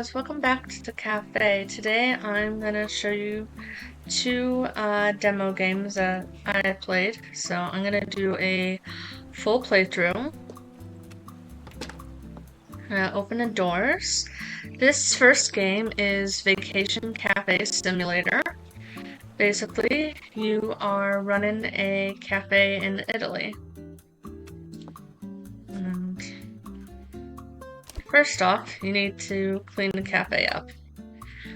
guys, welcome back to the cafe. Today I'm gonna show you two demo games that I played. So I'm gonna do a full playthrough. Open the doors. This first game is Vacation Cafe Simulator. Basically, you are running a cafe in Italy. And first off, you need to clean the cafe up.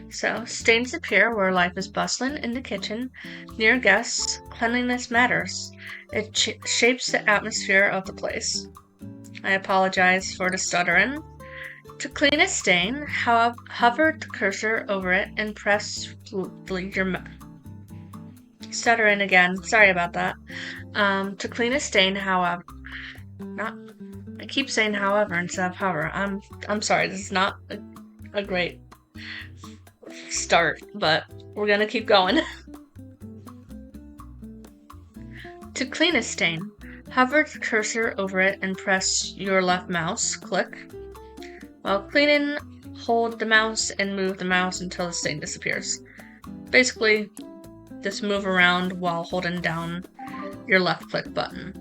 So, stains appear where life is bustling in the kitchen. Near guests, cleanliness matters. It shapes the atmosphere of the place. I apologize for the stuttering. To clean a stain, hover the cursor over it and press your stuttering again. Sorry about that. To clean a stain, however, not. I keep saying however instead of hover. I'm sorry. This is not a great start, but we're gonna keep going. To clean a stain, hover the cursor over it and press your left mouse click. While cleaning, hold the mouse and move the mouse until the stain disappears. Basically, just move around while holding down your left click button.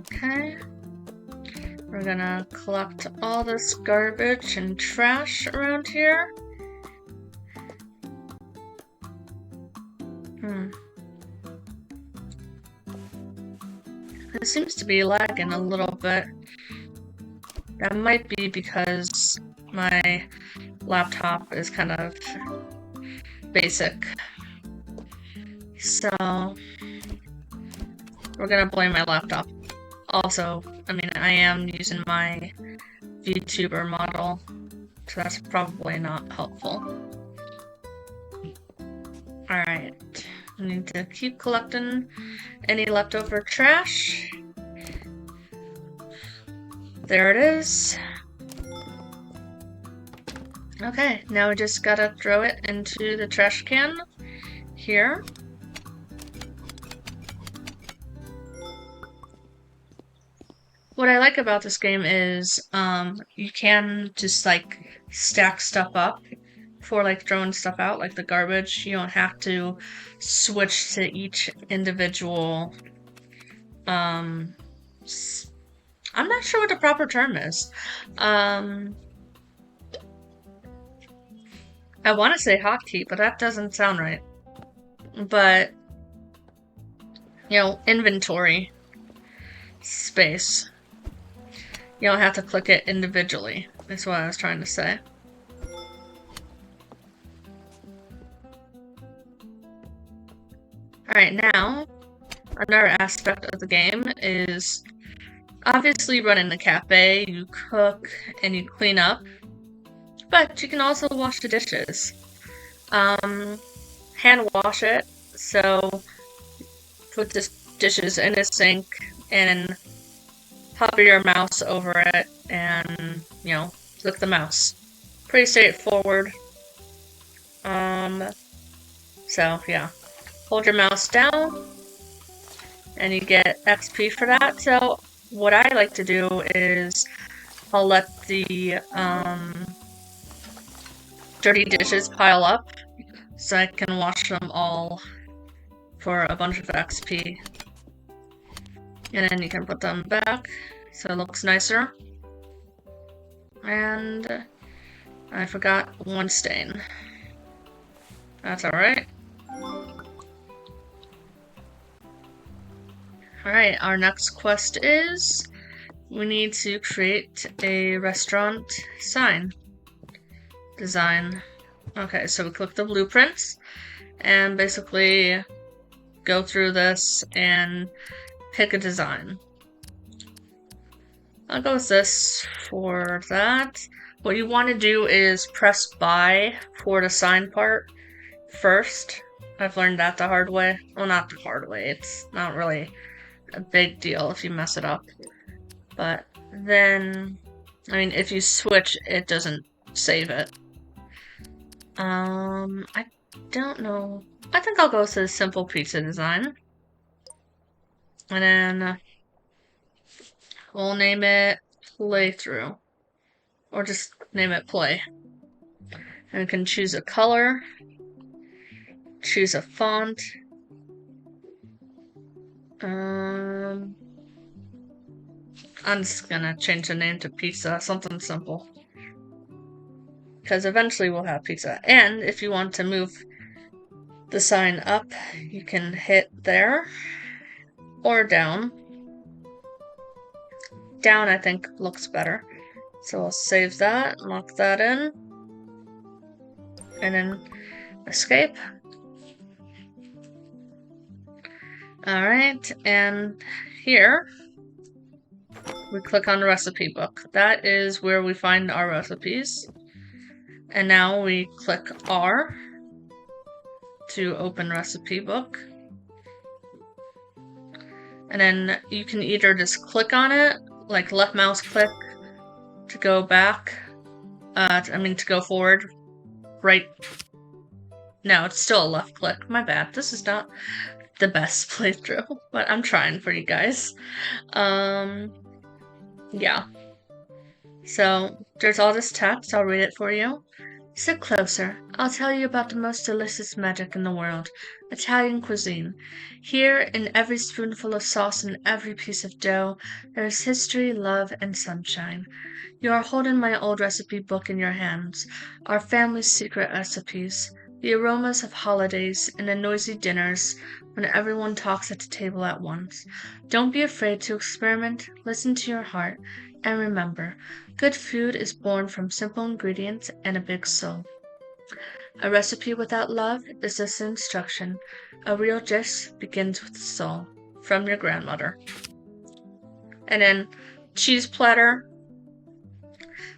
Okay. We're gonna collect all this garbage and trash around here. It seems to be lagging a little bit. That might be because my laptop is kind of basic. So, we're gonna blame my laptop. Also, I am using my VTuber model, so that's probably not helpful. Alright, we need to keep collecting any leftover trash. There it is. Okay, now we just gotta throw it into the trash can here. What I like about this game is you can just like stack stuff up for like throwing stuff out, like the garbage. You don't have to switch to each individual I'm not sure what the proper term is. I want to say hotkey, but that doesn't sound right. But inventory space. You don't have to click it individually. That's what I was trying to say. Alright, now, another aspect of the game is obviously running the cafe. You cook and you clean up, but you can also wash the dishes. Hand wash it, so put the dishes in a sink and hover your mouse over it and, click the mouse. Pretty straightforward. So yeah. Hold your mouse down and you get XP for that. So what I like to do is I'll let the dirty dishes pile up so I can wash them all for a bunch of XP. And then you can put them back so it looks nicer. And I forgot one stain. That's alright. Alright, our next quest is we need to create a restaurant sign design. Okay, so we click the blueprints and basically go through this and pick a design. I'll go with this for that. What you want to do is press buy for the sign part first. I've learned that the hard way. Well, not the hard way. It's not really a big deal if you mess it up. But then, if you switch, it doesn't save it. I don't know. I think I'll go with the simple pizza design. And then we'll name it playthrough, or just name it play. And we can choose a color, choose a font. I'm just gonna change the name to pizza, something simple. Because eventually we'll have pizza. And if you want to move the sign up, you can hit there or down. Down, I think, looks better. So I'll save that, lock that in, and then escape. Alright, and here we click on the recipe book. That is where we find our recipes. And now we click R to open recipe book. And then you can either just click on it, like left mouse click to go back, to go forward, right. No, it's still a left click. My bad. This is not the best playthrough, but I'm trying for you guys. Yeah. So there's all this text. I'll read it for you. Sit closer. I'll tell you about the most delicious magic in the world, Italian cuisine. Here, in every spoonful of sauce and every piece of dough, there is history, love, and sunshine. You are holding my old recipe book in your hands, our family's secret recipes, the aromas of holidays and the noisy dinners when everyone talks at the table at once. Don't be afraid to experiment, listen to your heart, and remember, good food is born from simple ingredients and a big soul. A recipe without love is just an instruction. A real dish begins with the soul. From your grandmother. And then cheese platter.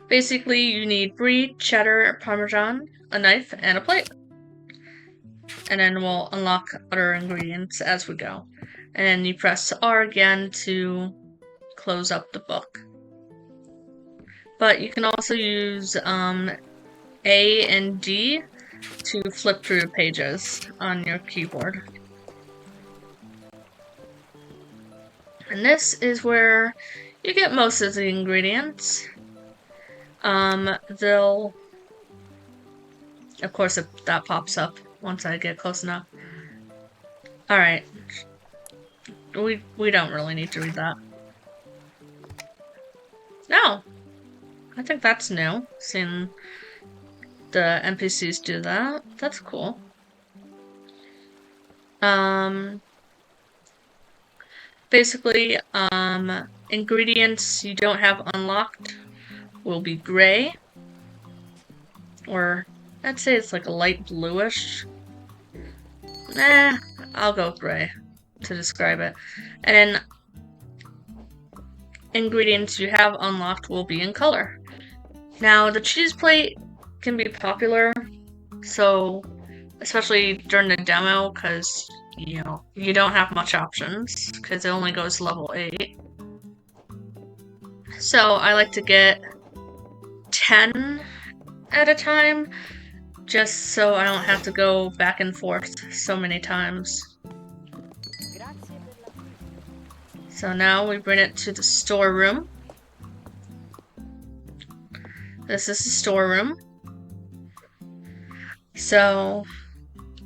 Basically, you need brie, cheddar, parmesan, a knife, and a plate. And then we'll unlock other ingredients as we go. And then you press R again to close up the book. But you can also use A and D to flip through the pages on your keyboard. And this is where you get most of the ingredients. They'll, of course, that pops up once I get close enough. Alright. We don't really need to read that. No! I think that's new, seeing the NPCs do that. That's cool. Basically, ingredients you don't have unlocked will be gray. Or, I'd say it's like a light bluish. I'll go with gray to describe it. And then ingredients you have unlocked will be in color. Now, the cheese plate can be popular, so especially during the demo, because you don't have much options, because it only goes level 8. So I like to get 10 at a time, just so I don't have to go back and forth so many times. So now we bring it to the storeroom. This is the storeroom. So,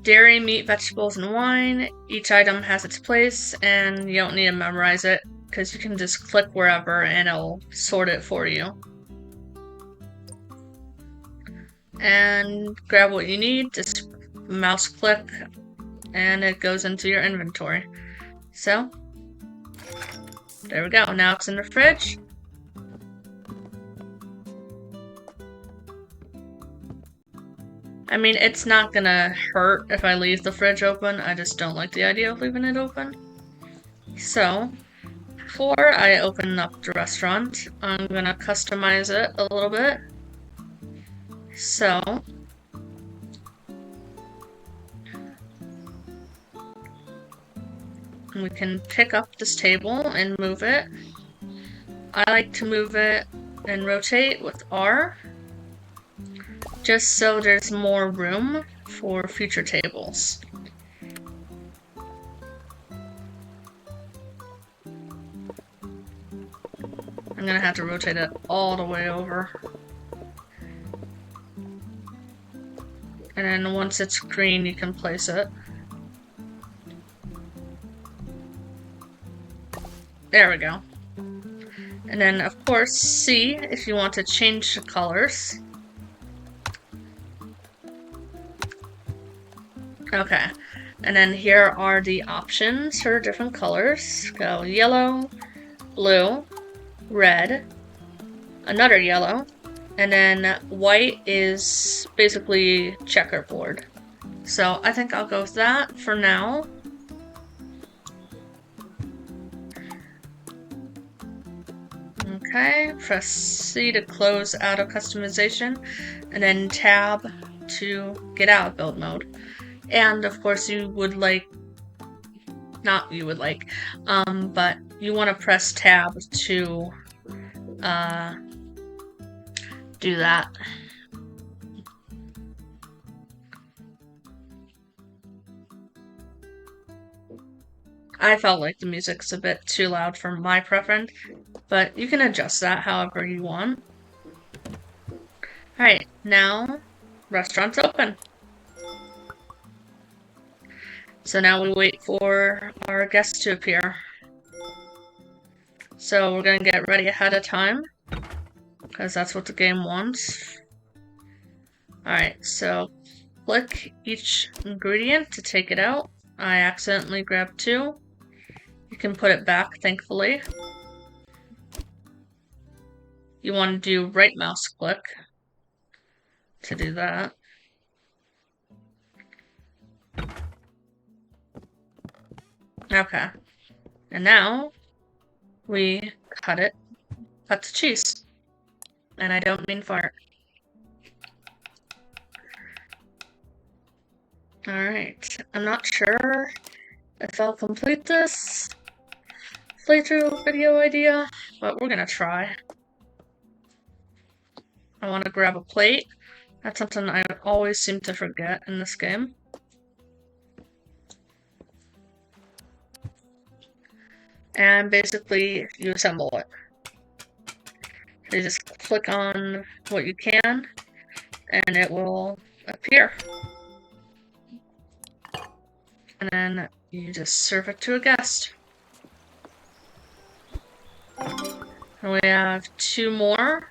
dairy, meat, vegetables, and wine. Each item has its place, and you don't need to memorize it, because you can just click wherever and it'll sort it for you. And grab what you need, just mouse click, and it goes into your inventory. So, there we go. Now it's in the fridge. I mean, it's not gonna hurt if I leave the fridge open. I just don't like the idea of leaving it open. So, before I open up the restaurant, I'm gonna customize it a little bit. So, we can pick up this table and move it. I like to move it and rotate with R, just so there's more room for future tables. And I'm gonna have to rotate it all the way over. And then once it's green, you can place it. There we go. And then, of course, C if you want to change the colors. Okay. And then here are the options for different colors. Go yellow, blue, red, another yellow, and then white is basically checkerboard. So I think I'll go with that for now. Okay, press C to close out of customization, and then tab to get out of build mode. And of course you would like, not you would like, but you want to press tab to do that. I felt like the music's a bit too loud for my preference, but you can adjust that however you want. Alright, now restaurant's open. So now we wait for our guests to appear. So we're gonna get ready ahead of time, because that's what the game wants. Alright, so click each ingredient to take it out. I accidentally grabbed 2. You can put it back, thankfully. You want to do right mouse click to do that. Okay. And now we cut the cheese. And I don't mean fart. Alright, I'm not sure if I'll complete this playthrough video idea, but we're gonna try. I want to grab a plate. That's something I always seem to forget in this game. And basically, you assemble it. You just click on what you can, and it will appear. And then you just serve it to a guest. And we have 2 more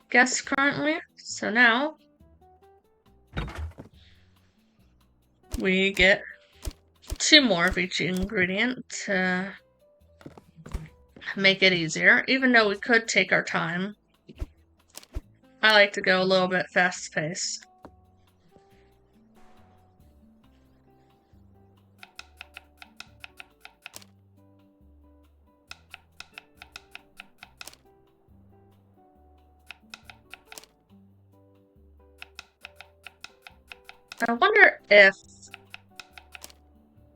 guests currently, so now we get 2 more of each ingredient to make it easier, even though we could take our time. I like to go a little bit fast-paced. I wonder if...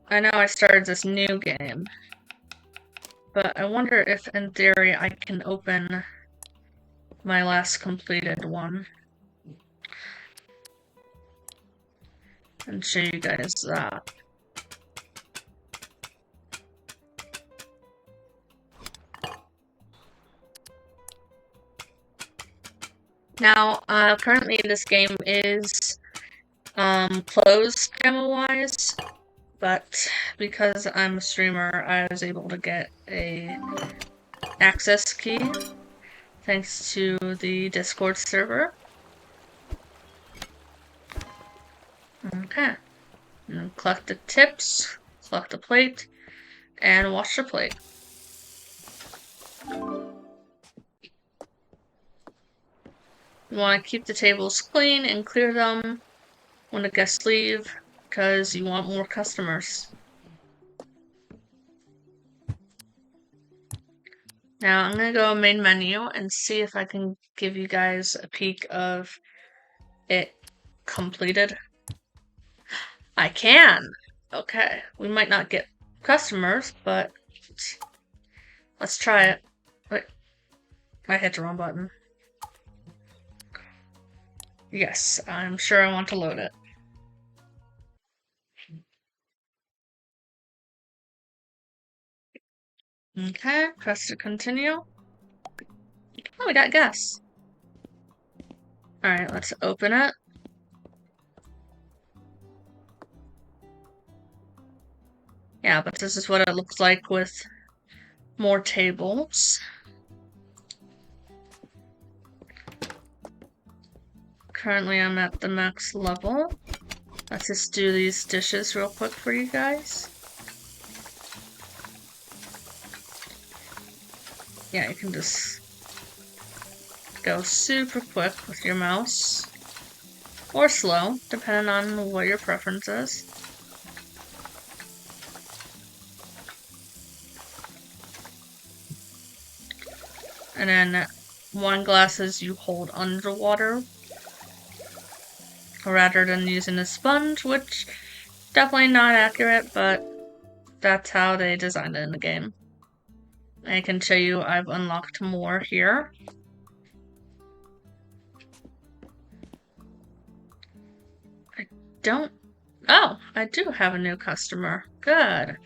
I know I started this new game, but I wonder if in theory I can open my last completed one and show you guys that. Now, currently this game is closed demo-wise, but because I'm a streamer, I was able to get a access key thanks to the Discord server. Okay. And collect the tips, collect the plate, and wash the plate. You want to keep the tables clean and clear them when the guests leave, because you want more customers. Now I'm gonna go main menu and see if I can give you guys a peek of it completed. I can! Okay, we might not get customers, but let's try it. Wait, I hit the wrong button. Yes, I'm sure I want to load it. Okay, press to continue. we got gas. Alright, let's open it. Yeah, but this is what it looks like with more tables. Currently, I'm at the max level. Let's just do these dishes real quick for you guys. Yeah, you can just go super quick with your mouse. Or slow, depending on what your preference is. And then wine glasses you hold underwater rather than using a sponge, which definitely not accurate, but that's how they designed it in the game. I can show you I've unlocked more here. I do have a new customer. Good.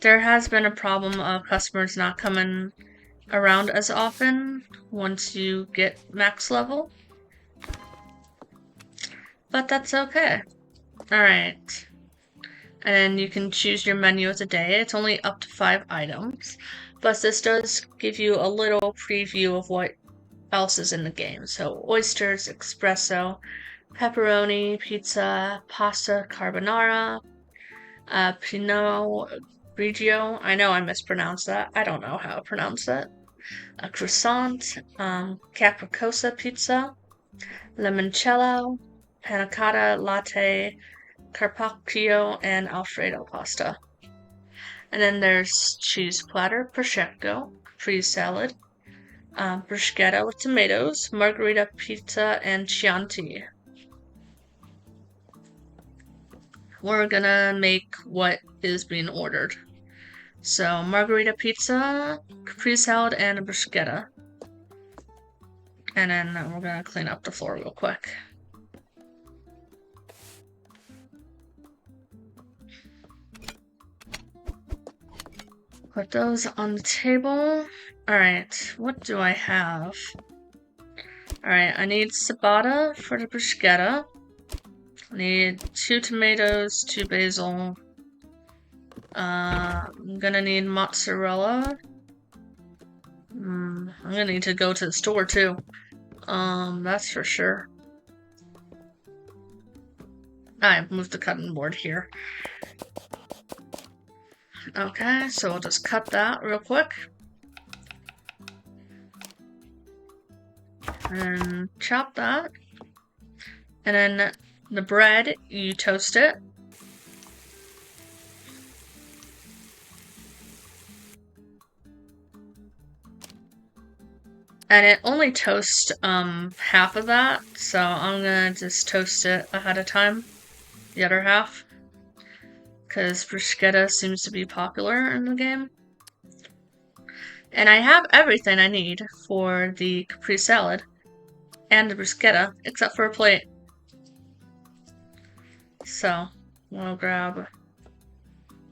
There has been a problem of customers not coming around as often once you get max level. But that's okay. Alright. And you can choose your menu of the day. It's only up to 5 items. But this does give you a little preview of what else is in the game. So oysters, espresso, pepperoni, pizza, pasta carbonara, Pinot Grigio. I know I mispronounced that. I don't know how to pronounce that. A croissant, capricosa pizza, limoncello, panna cotta, latte, carpaccio, and alfredo pasta. And then there's cheese platter, prosciutto, Capri salad, bruschetta with tomatoes, margarita pizza, and Chianti. We're gonna make what is being ordered. So, margarita pizza, Capri salad, and a bruschetta. And then we're gonna clean up the floor real quick. Put those on the table. Alright, what do I have? Alright, I need ciabatta for the bruschetta. I need 2 tomatoes, 2 basil. I'm gonna need mozzarella. I'm gonna need to go to the store too. That's for sure. I moved the cutting board here. Okay, so we'll just cut that real quick. And chop that. And then the bread, you toast it. And it only toasts half of that, so I'm gonna just toast it ahead of time, the other half, because bruschetta seems to be popular in the game. And I have everything I need for the Capri salad and the bruschetta, except for a plate. So, we'll grab a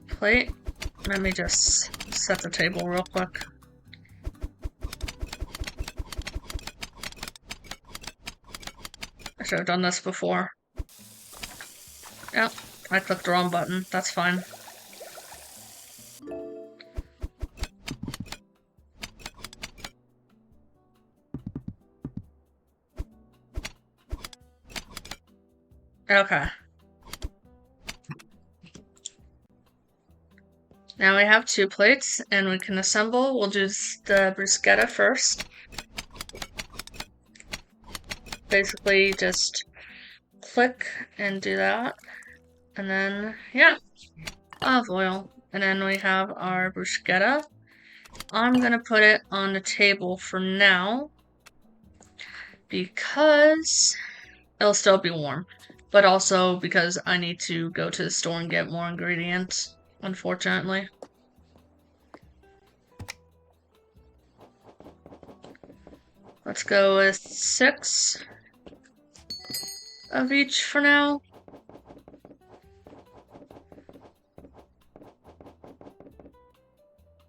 plate. Let me just set the table real quick. I should have done this before. Yep, I clicked the wrong button. That's fine. Okay. Now we have 2 plates, and we can assemble. We'll do the bruschetta first. Basically, just click and do that. And then, yeah, olive oil. And then we have our bruschetta. I'm gonna put it on the table for now because it'll still be warm, but also because I need to go to the store and get more ingredients, unfortunately. Let's go with 6 of each for now.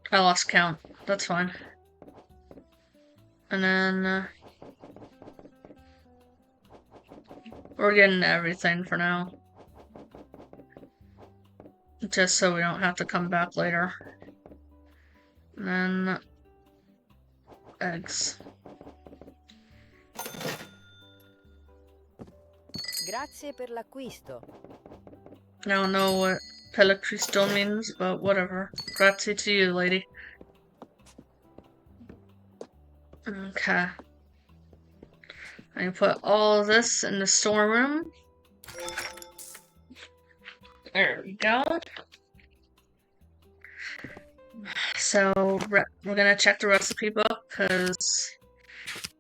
I lost count. That's fine. And then we're getting everything for now. Just so we don't have to come back later. And then eggs. Grazie per l'acquisto. I don't know what Pellecristo means, but whatever. Grazie to you, lady. Okay. I put all of this in the storeroom. There we go. So we're gonna check the recipe book because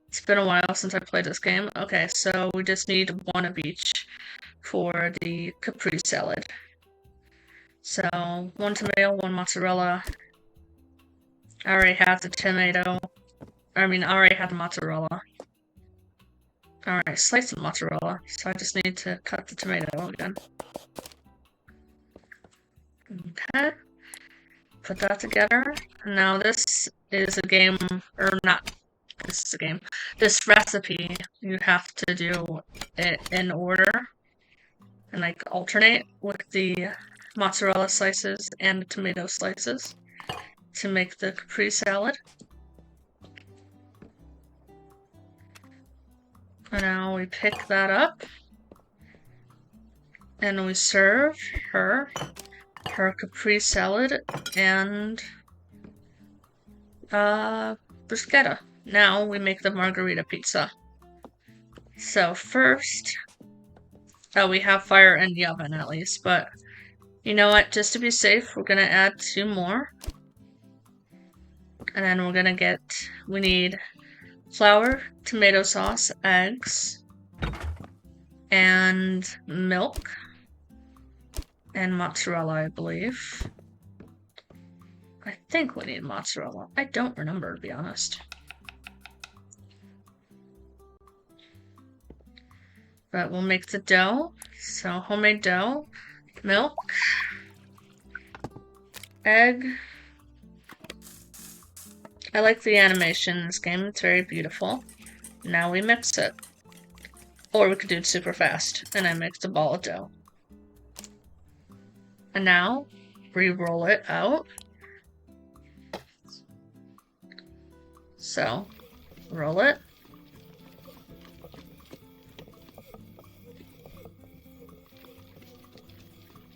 it's been a while since I played this game. Okay, so we just need one of each for the Capri salad. So 1 tomato, 1 mozzarella. I already have the tomato. I already have the mozzarella. Alright, slice the mozzarella. So I just need to cut the tomato again. Okay. Put that together. Now this is a game, or not, this is a game. This recipe, you have to do it in order and like alternate with the mozzarella slices and the tomato slices to make the Capri salad. And now we pick that up and we serve her Capri salad and bruschetta. Now we make the margarita pizza. So first, we have fire in the oven at least, but you know what, just to be safe, we're gonna add 2 more. And then we need flour, tomato sauce, eggs, and milk, and mozzarella, I believe. I think we need mozzarella. I don't remember, to be honest. But we'll make the dough. So homemade dough, milk, egg. I like the animation in this game. It's very beautiful. Now we mix it. Or we could do it super fast. And I mix a ball of dough. And now, re-roll it out. So, roll it.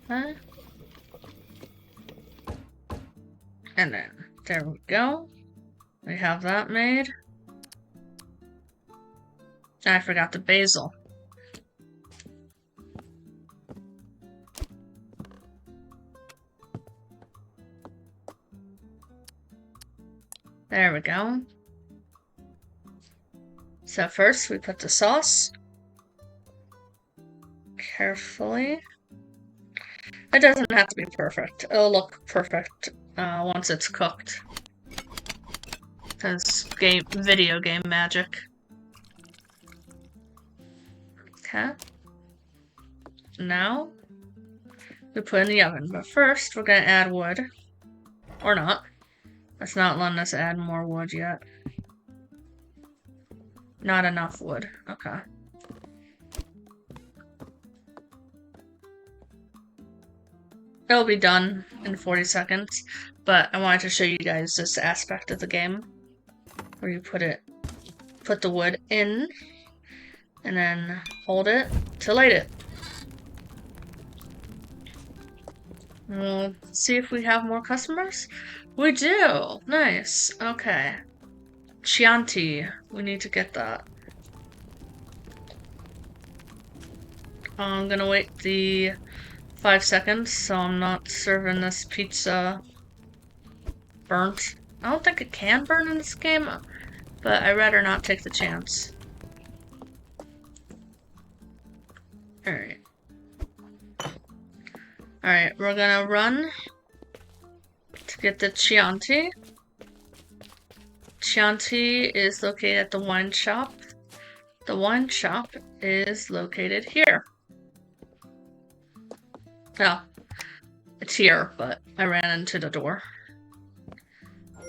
Okay. And then, there we go. We have that made. I forgot the basil. There we go. So first we put the sauce. Carefully. It doesn't have to be perfect. It'll look perfect once it's cooked. Because video game magic. Okay. Now we put in the oven. But first we're gonna add wood. Or not. It's not letting us add more wood yet. Not enough wood. Okay. It'll be done in 40 seconds, but I wanted to show you guys this aspect of the game where you put the wood in and then hold it to light it. We'll see if we have more customers. We do! Nice. Okay. Chianti. We need to get that. I'm gonna wait the 5 seconds so I'm not serving this pizza burnt. I don't think it can burn in this game, but I'd rather not take the chance. Alright. Alright, we're gonna run to get the Chianti. Chianti is located at the wine shop. The wine shop is located here. Oh, it's here, but I ran into the door.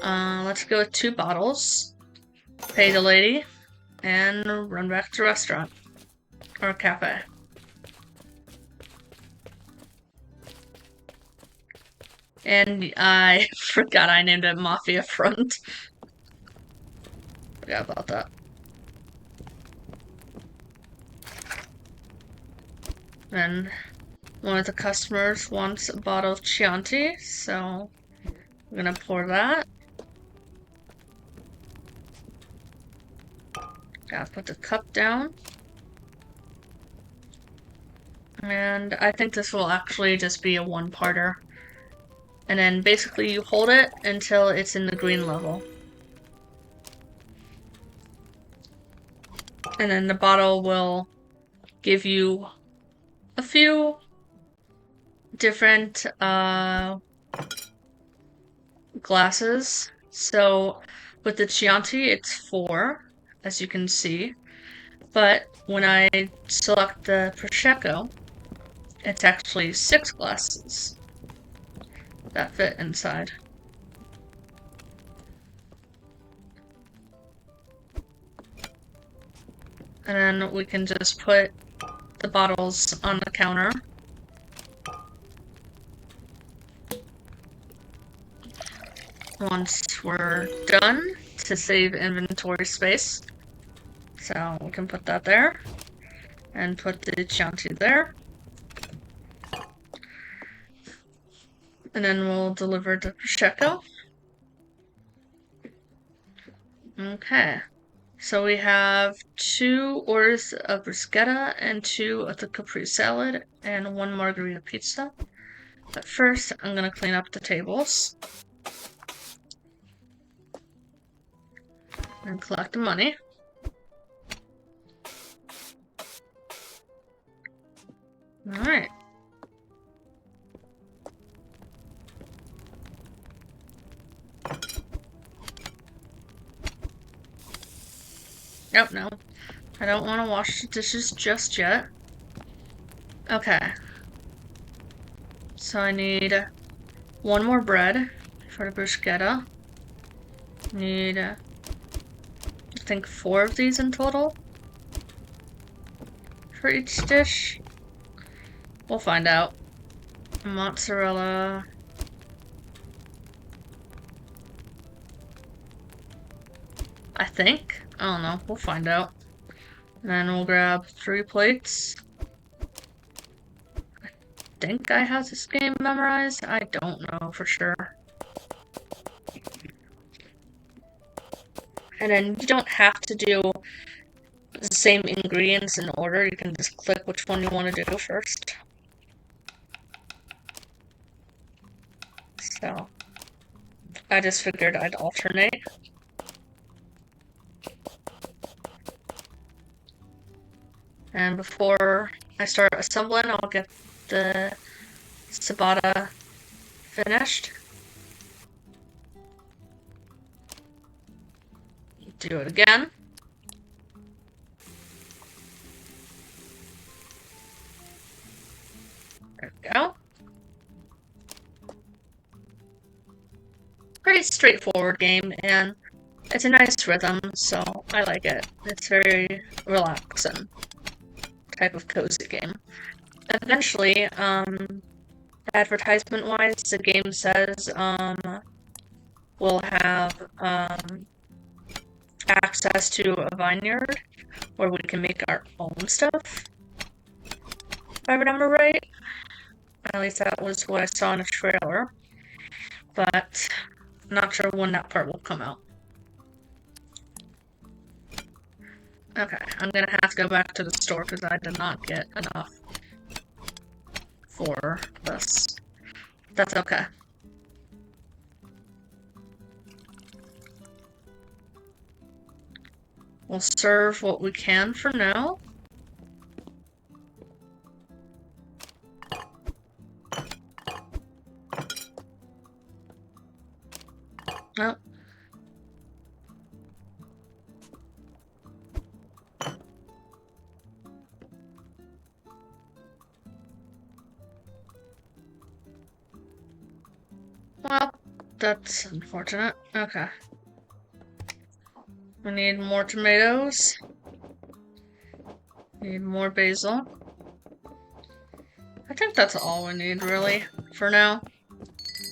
Let's go with 2 bottles. pay the lady, and run back to the restaurant or cafe. And I forgot I named it Mafia Front. Forgot about that. And one of the customers wants a bottle of Chianti, so I'm gonna pour that. Gotta put the cup down. And I think this will actually just be a one-parter. And then basically you hold it until it's in the green level. And then the bottle will give you a few different glasses. So with the Chianti, it's 4, as you can see. But when I select the Prosecco, it's actually 6 glasses that fit inside. And then we can just put the bottles on the counter. Once we're done, to save inventory space. So we can put that there and put the Chianti there. And then we'll deliver the Prosecco. Okay. So we have 2 orders of bruschetta and 2 of the Capri salad and 1 margarita pizza. But first, I'm gonna clean up the tables and collect the money. Alright. Oh, no. I don't want to wash the dishes just yet. Okay. So I need 1 more bread for the bruschetta. Need, I think 4 of these in total for each dish. We'll find out. Mozzarella. I think. I don't know. We'll find out. And then we'll grab 3 plates. I think I have this game memorized. I don't know for sure. And then you don't have to do the same ingredients in order. You can just click which one you want to do first. So I just figured I'd alternate. And before I start assembling, I'll get the ciabatta finished. Do it again. There we go. Pretty straightforward game, and it's a nice rhythm, so I like it. It's very relaxing type of cozy game. Eventually, advertisement-wise, the game says we'll have access to a vineyard where we can make our own stuff. If I remember right. At least that was what I saw in a trailer. But I'm not sure when that part will come out. Okay, I'm gonna have to go back to the store because I did not get enough for this. That's okay. We'll serve what we can for now. Oh. Well, that's unfortunate. Okay. We need more tomatoes. Need more basil. I think that's all we need, really, for now.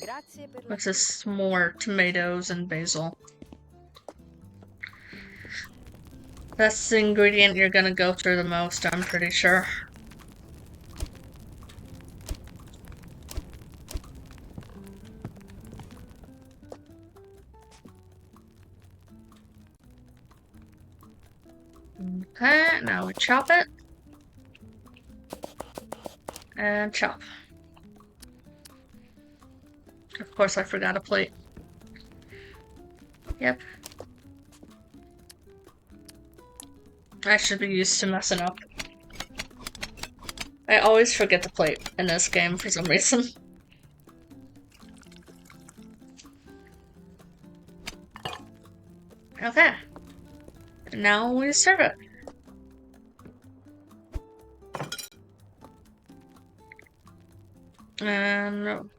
Grazie per With l'acquisto. just more tomatoes and basil. That's the ingredient you're gonna go through the most, I'm pretty sure. Okay, now we chop it. And chop. Of course, I forgot a plate. Yep. I should be used to messing up. I always forget the plate in this game for some reason. Okay. Now we serve it. And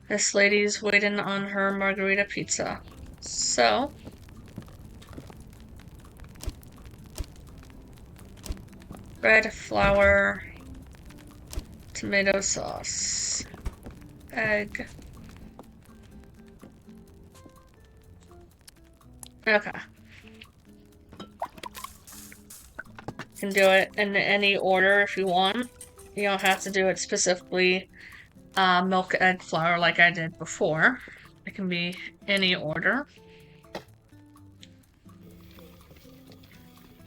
this lady's waiting on her margarita pizza. So, bread, flour, tomato sauce, egg. Okay. You can do it in any order if you want. You don't have to do it specifically milk, egg, flour like I did before. It can be any order.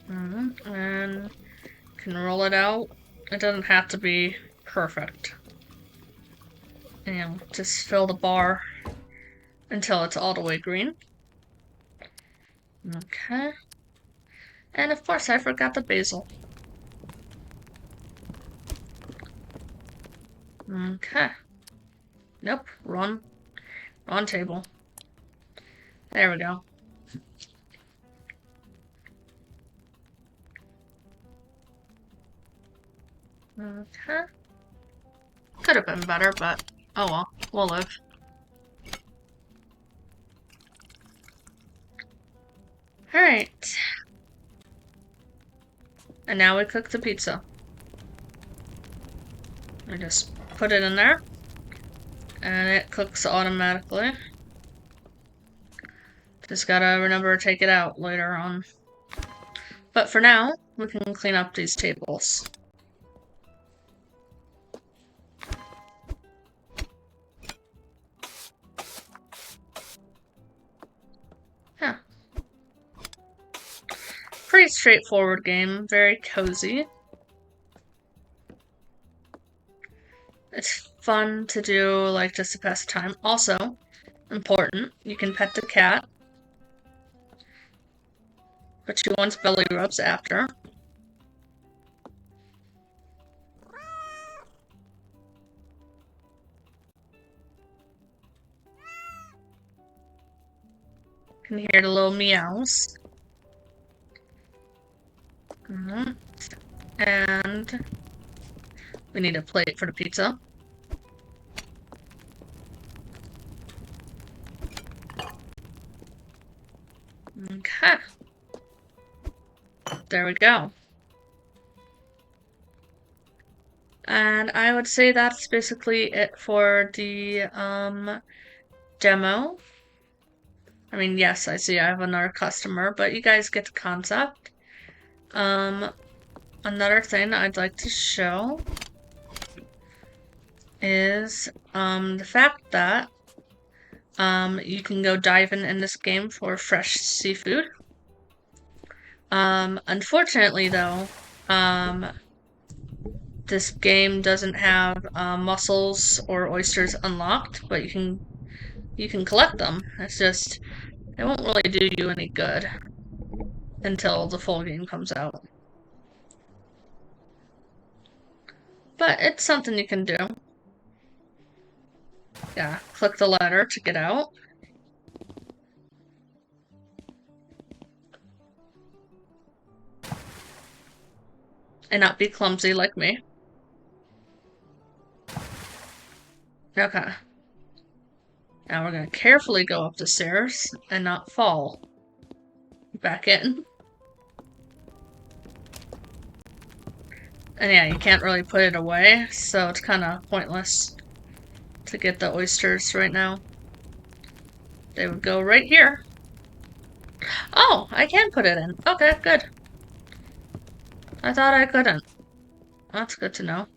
And you can roll it out. It doesn't have to be perfect. And just fill the bar until it's all the way green. Okay. And of course, I forgot the basil. Okay. Nope, wrong table. There we go. Okay. Could have been better, but oh well, we'll live. Alright. And now we cook the pizza. We just put it in there, and it cooks automatically. Just gotta remember to take it out later on. But for now, we can clean up these tables. Yeah. Pretty straightforward game, very cozy. It's fun to do, like, just to pass time. Also, important, you can pet the cat, but she wants belly rubs after. You can hear the little meows. And we need a plate for the pizza. Okay. There we go. And I would say that's basically it for the demo. I mean, yes, I see I have another customer, but you guys get the concept. Another thing I'd like to show is the fact that you can go diving in this game for fresh seafood. Unfortunately though, this game doesn't have mussels or oysters unlocked, but you can collect them. It's just it won't really do you any good until the full game comes out. But it's something you can do. Yeah, click the ladder to get out. And not be clumsy like me. Okay. Now we're gonna carefully go up the stairs and not fall. back in. And yeah, you can't really put it away, so it's kind of pointless to get the oysters right now. They would go right here. Oh, I can put it in. Okay, good. I thought I couldn't. That's good to know.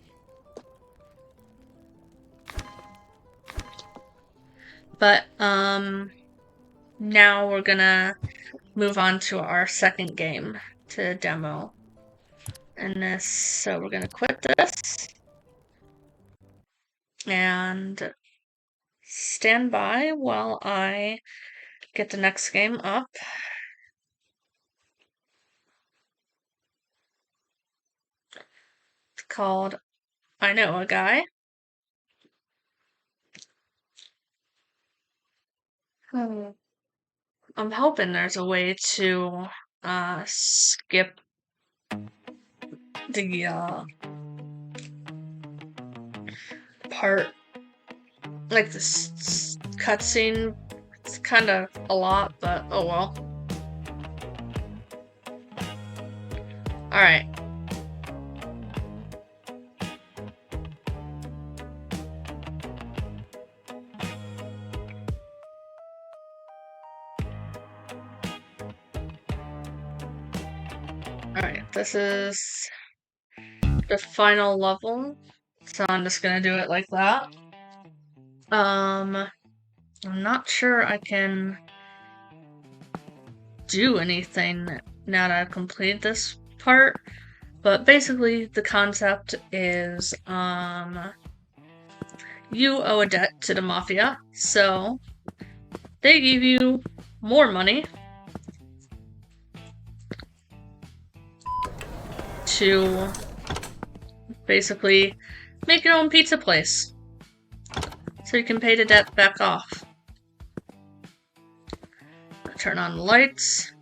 But, now we're gonna move on to our second game to demo. And this, so we're gonna quit this. And stand by while I get the next game up. It's called I Know a Guy. I'm hoping there's a way to skip the part, like this cutscene. It's kind of a lot, but oh well. Alright. Alright, this is the final level, so I'm just gonna do it like that. I'm not sure I can do anything now that I've completed this part, but basically the concept is, you owe a debt to the mafia, so they give you more money to basically make your own pizza place so you can pay the debt back off. Turn on the lights.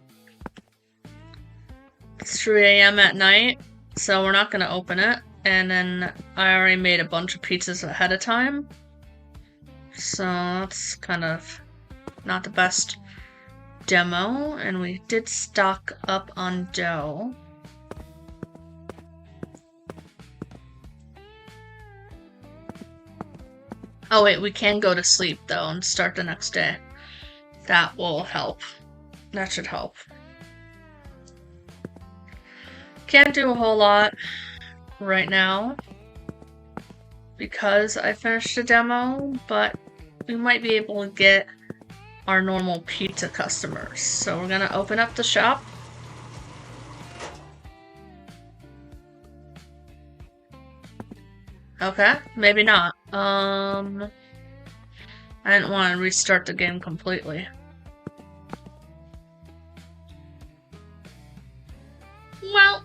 It's 3 a.m. at night, so we're not gonna open it. And then I already made a bunch of pizzas ahead of time, so that's kind of not the best demo. And we did stock up on dough. Oh wait, we can go to sleep though and start the next day. That will help. That should help. Can't do a whole lot right now because I finished the demo, but we might be able to get our normal pizza customers. So we're gonna open up the shop. Okay, maybe not. I didn't want to restart the game completely. Well,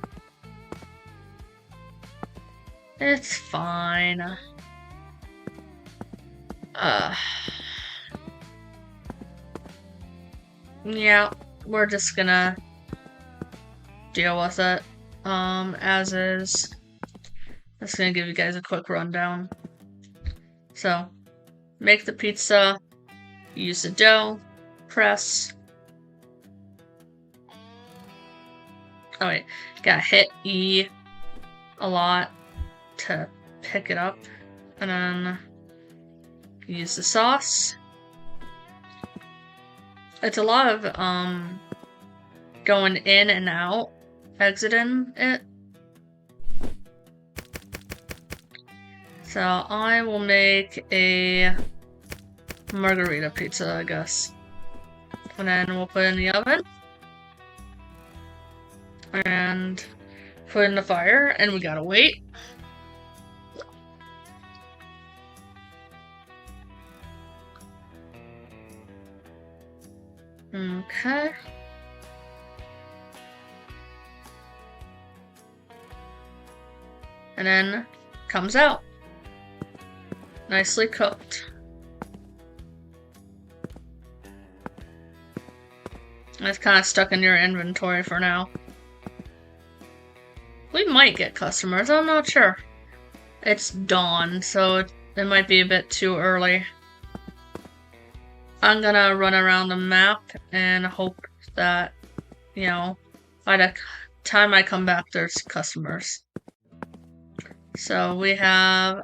it's fine. Yeah, we're just gonna deal with it, as is. Just gonna give you guys a quick rundown. So, make the pizza, use the dough, press. Oh wait, gotta hit E a lot to pick it up, and then use the sauce. It's a lot of going in and out, exiting it. So I will make a margarita pizza, I guess. And then we'll put it in the oven. And put it in the fire, and we gotta wait. Okay. And then comes out. Nicely cooked. It's kind of stuck in your inventory for now. We might get customers, I'm not sure. It's dawn, so it might be a bit too early. I'm gonna run around the map and hope that, you know, by the time I come back, there's customers. So we have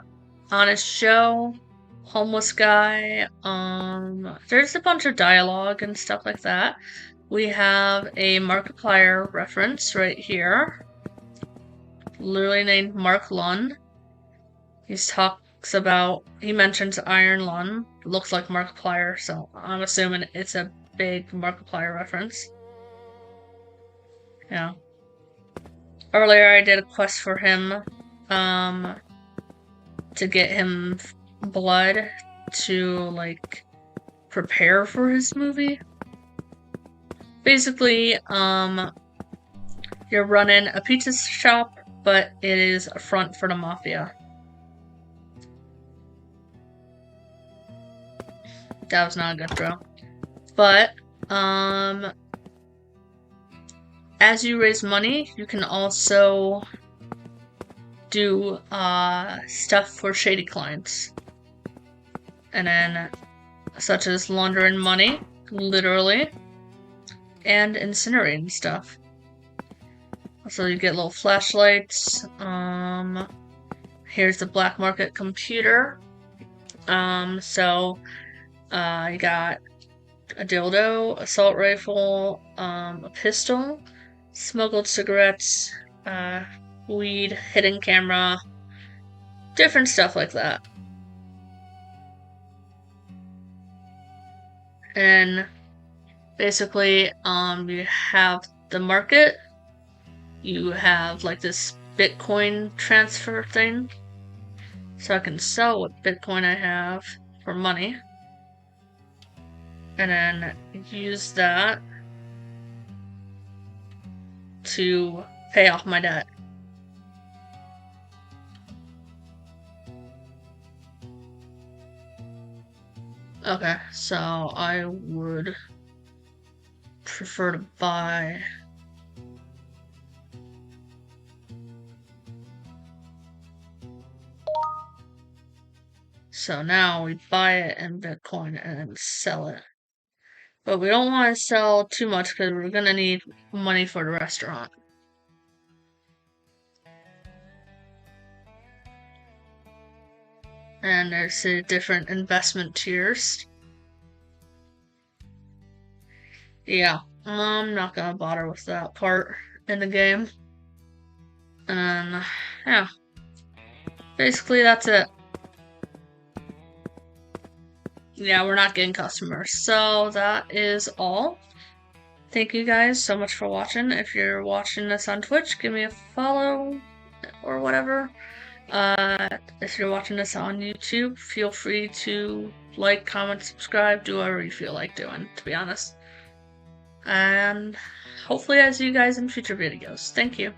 Honest Joe, Homeless Guy, there's a bunch of dialogue and stuff like that. We have a Markiplier reference right here, literally named Mark Lund. He mentions Iron Lund, looks like Markiplier, so I'm assuming it's a big Markiplier reference. Yeah. Earlier I did a quest for him, to get him blood to, like, prepare for his movie. Basically, you're running a pizza shop, but it is a front for the mafia. That was not a good throw. But, as you raise money, you can also do, stuff for shady clients. And then, such as laundering money, literally, and incinerating stuff. So you get little flashlights. Here's the black market computer. You got a dildo, assault rifle, a pistol, smuggled cigarettes, weed, hidden camera, different stuff like that. And basically, you have the market, you have like this Bitcoin transfer thing, so I can sell what Bitcoin I have for money, and then use that to pay off my debt. Okay, so I would prefer to buy. So now we buy it in Bitcoin and sell it. But we don't want to sell too much because we're going to need money for the restaurant. And there's different investment tiers. Yeah, I'm not gonna bother with that part in the game. And yeah, basically that's it. Yeah, we're not getting customers. So that is all. Thank you guys so much for watching. If you're watching this on Twitch, give me a follow or whatever. If you're watching this on YouTube, feel free to like, comment, subscribe, do whatever you feel like doing, to be honest. And hopefully I see you guys in future videos. Thank you.